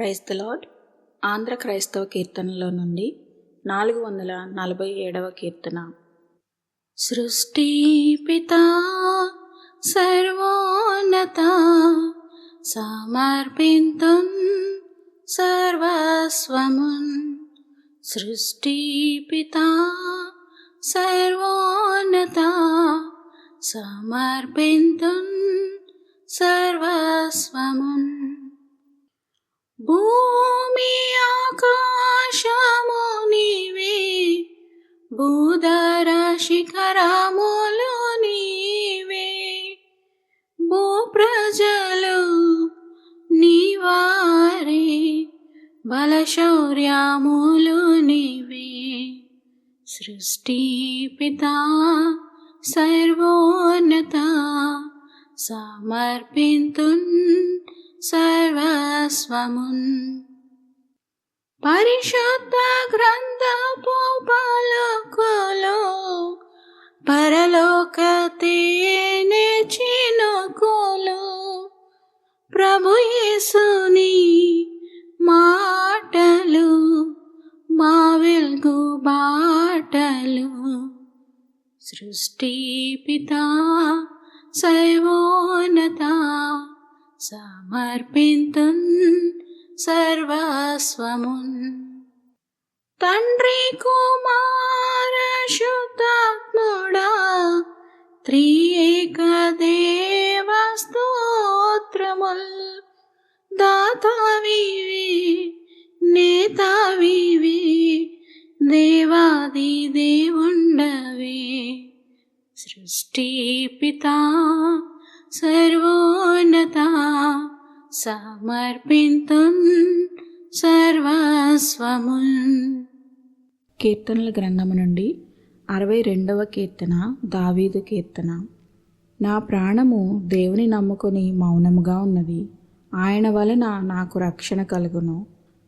Praise the lord. Andhra క్రైస్తవ కీర్తనలో నుండి 447వ కీర్తన. సృష్టిపితా సర్వోన్నత, సమర్పింతున్ సర్వస్వమున్. సృష్టిపితా సర్వోన్నత, సమర్పింతున్ సర్వస్వమున్. భూమి ఆకాశము నీవే, భూధర శిఖరములు నీవే. భూప్రజలు నీవారే, బలశౌర్యములు నీవే. సృష్టిపితా సర్వోన్నత, సమర్పింతున్ సర్వస్వమున్. పరిశుద్ధ గ్రంథపు పలుకులు, పరలోక తేనె చినుకులు. ప్రభు యేసుని మాటలు, మా వెలుగు బాటలు. సృష్టిపితా సర్వోన్నత, సమర్పింతున్ సర్వస్వమున్. తండ్రి కుమార శుద్ధాత్ముడా, త్రియేక దేవ స్తోత్రముల్. దాతావివే, నేతావివే, దేవాది దేవుండవే. సృష్టిపితా సర్వోన్నత, సమర్పింతున్ సర్వస్వమున్. కీర్తనల గ్రంథము నుండి 62వ కీర్తన. దావీదు కీర్తన. నా ప్రాణము దేవుని నమ్ముకొని మౌనముగా ఉన్నది. ఆయన వలన నాకు రక్షణ కలుగును.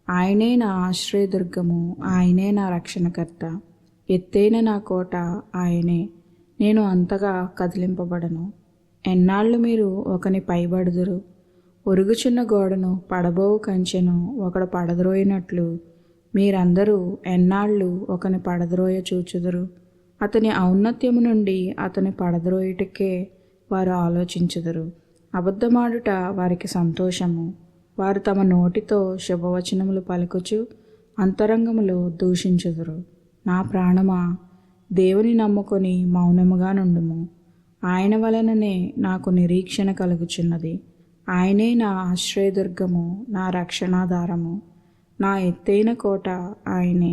ఆయనే నా ఆశ్రయదుర్గము, ఆయనే నా రక్షణకర్త. ఎత్తైన నా కోట ఆయనే, నేను అంతగా కదిలింపబడను. ఎన్నాళ్ళు మీరు ఒకని పైబడుదురు? ఒరుగుచున్న గోడను పడబోవు కంచెను ఒకడు పడద్రోయినట్లు మీరందరూ ఎన్నాళ్ళు ఒకని పడద్రోయ చూచుదురు? అతని ఔన్నత్యము నుండి అతని పడద్రోయుటకే వారు ఆలోచించుదురు. అబద్ధమాడుట వారికి సంతోషము. వారు తమ నోటితో శుభవచనములు పలుకుచు అంతరంగములో దూషించుదురు. నా ప్రాణమా, దేవుని నమ్ముకొని మౌనముగా నుండుము. ఆయన వలననే నాకు నిరీక్షణ కలుగుచున్నది. ఆయనే నా ఆశ్రయదుర్గము, నా రక్షణాధారము. నా ఎత్తైన కోట ఆయనే,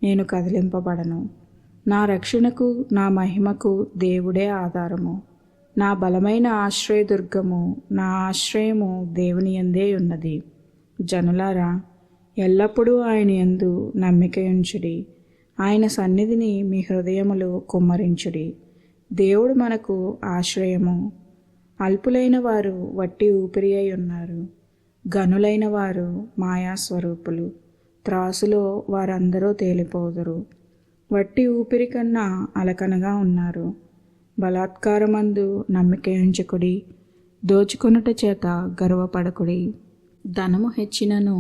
నేను కదిలింపబడను. నా రక్షణకు, నా మహిమకు దేవుడే ఆధారము. నా బలమైన ఆశ్రయదుర్గము, నా ఆశ్రయము దేవుని యందే ఉన్నది. జనులారా, ఎల్లప్పుడూ ఆయన యందు నమ్మిక ఉంచుడి. ఆయన సన్నిధిని మీ హృదయములు కుమ్మరించుడి. దేవుడు మనకు ఆశ్రయము. అల్పులైన వారు వట్టి ఊపిరి అయి ఉన్నారు. గనులైన వారు మాయాస్వరూపులు. త్రాసులో వారందరూ తేలిపోదురు. వట్టి ఊపిరి కన్నా అలకనగా ఉన్నారు. బలాత్కారమందు నమ్మిక ఉంచుకుడి. దోచుకొనుట చేత గర్వపడకుడి. ధనము హెచ్చినను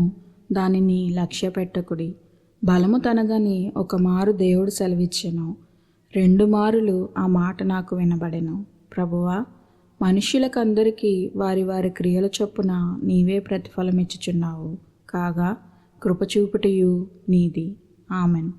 దానిని లక్ష్య పెట్టకుడి. బలము తనదని ఒక మారు దేవుడు సెలవిచ్చెను, 2 మారులు ఆ మాట నాకు వినబడెను. ప్రభువా, మనుష్యులకందరికీ వారి వారి క్రియల చొప్పున నీవే ప్రతిఫలమిచ్చుచున్నావు కాగా కృపచూపుటయు నీది. ఆమెన్.